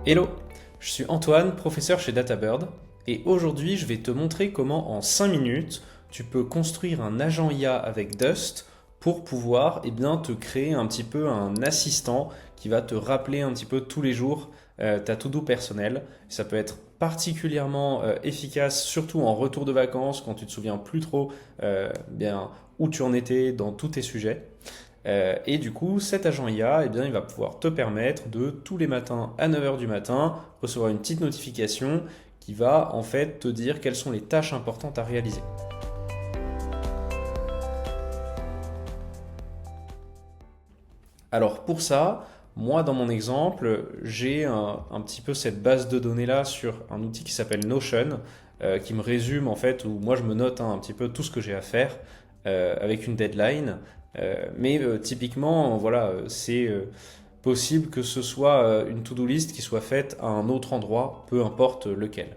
Hello, je suis Antoine, professeur chez DataBird, et aujourd'hui je vais te montrer comment en 5 minutes tu peux construire un agent IA avec Dust pour pouvoir te créer un petit peu un assistant qui va te rappeler un petit peu tous les jours ta to-do personnelle. Ça peut être particulièrement efficace, surtout en retour de vacances, quand tu te souviens plus trop où tu en étais dans tous tes sujets. Et du coup, cet agent IA, il va pouvoir te permettre de, tous les matins à 9 heures du matin, recevoir une petite notification qui va en fait te dire quelles sont les tâches importantes à réaliser. Alors pour ça, moi dans mon exemple, j'ai un petit peu cette base de données là sur un outil qui s'appelle Notion, qui me résume en fait, où moi je me note un petit peu tout ce que j'ai à faire avec une deadline. Typiquement, voilà, c'est possible que ce soit une to-do list qui soit faite à un autre endroit, peu importe lequel.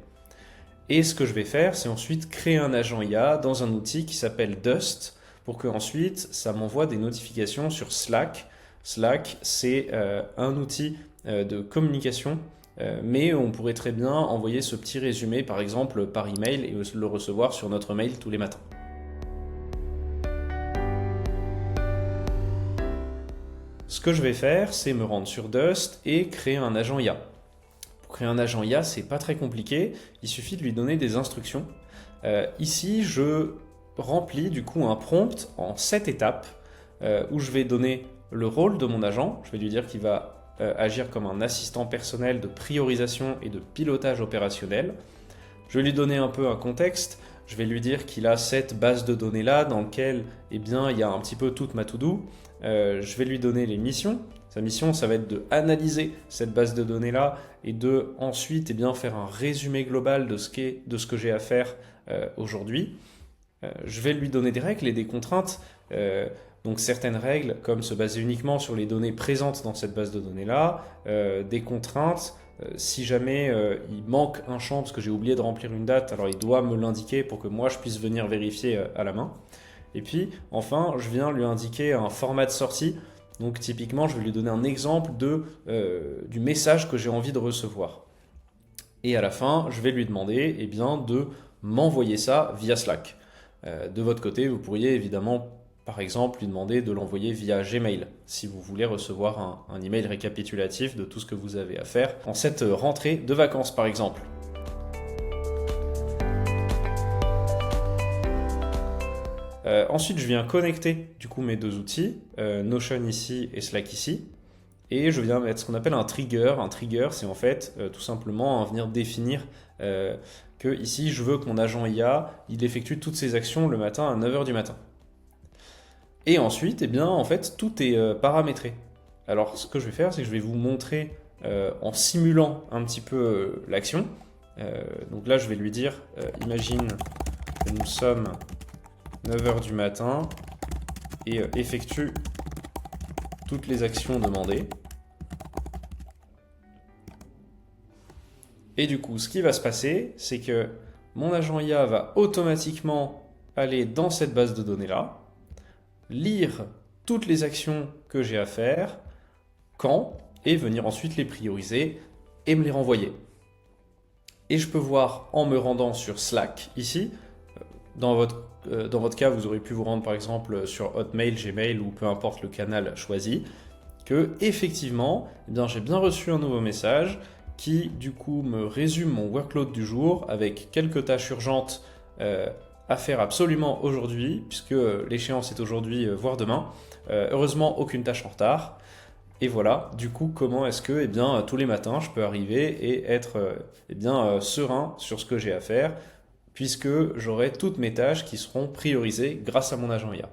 Et ce que je vais faire, c'est ensuite créer un agent IA dans un outil qui s'appelle Dust, pour que ensuite ça m'envoie des notifications sur Slack. Slack, c'est un outil de communication, mais on pourrait très bien envoyer ce petit résumé, par exemple, par email et le recevoir sur notre mail tous les matins. Ce que je vais faire, c'est me rendre sur Dust et créer un agent IA. Pour créer un agent IA, c'est pas très compliqué, il suffit de lui donner des instructions. Ici, je remplis du coup un prompt en 7 étapes où je vais donner le rôle de mon agent. Je vais lui dire qu'il va agir comme un assistant personnel de priorisation et de pilotage opérationnel. Je vais lui donner un peu un contexte. Je vais lui dire qu'il a cette base de données là dans laquelle il y a un petit peu toute ma to-do. Je vais lui donner les missions. Sa mission, ça va être d'analyser cette base de données là et de ensuite faire un résumé global de ce que j'ai à faire aujourd'hui. Je vais lui donner des règles et des contraintes. Donc certaines règles, comme se baser uniquement sur les données présentes dans cette base de données là, des contraintes. Si jamais il manque un champ parce que j'ai oublié de remplir une date, alors il doit me l'indiquer pour que moi je puisse venir vérifier à la main. Et puis enfin, je viens lui indiquer un format de sortie. Donc typiquement, je vais lui donner un exemple du message que j'ai envie de recevoir. Et à la fin, je vais lui demander de m'envoyer ça via Slack. De votre côté, vous pourriez évidemment par exemple lui demander de l'envoyer via Gmail si vous voulez recevoir un email récapitulatif de tout ce que vous avez à faire en cette rentrée de vacances par exemple. Ensuite, je viens connecter du coup mes deux outils, Notion ici et Slack ici, et je viens mettre ce qu'on appelle un trigger. Un trigger, c'est en fait tout simplement venir définir que ici, je veux que mon agent IA il effectue toutes ses actions le matin à 9 heures du matin. Et ensuite, en fait, tout est paramétré. Alors, ce que je vais faire, c'est que je vais vous montrer en simulant un petit peu l'action. Donc là, je vais lui dire, imagine que nous sommes 9 heures du matin et effectue toutes les actions demandées. Et du coup, ce qui va se passer, c'est que mon agent IA va automatiquement aller dans cette base de données-là, lire toutes les actions que j'ai à faire, quand, et venir ensuite les prioriser et me les renvoyer. Et je peux voir en me rendant sur Slack ici, dans votre cas, vous aurez pu vous rendre par exemple sur Hotmail, Gmail ou peu importe le canal choisi, que effectivement, j'ai bien reçu un nouveau message qui du coup me résume mon workload du jour avec quelques tâches urgentes à faire absolument aujourd'hui, puisque l'échéance est aujourd'hui, voire demain. Heureusement, aucune tâche en retard. Et voilà, du coup, comment est-ce que tous les matins, je peux arriver et être serein sur ce que j'ai à faire, puisque j'aurai toutes mes tâches qui seront priorisées grâce à mon agent IA.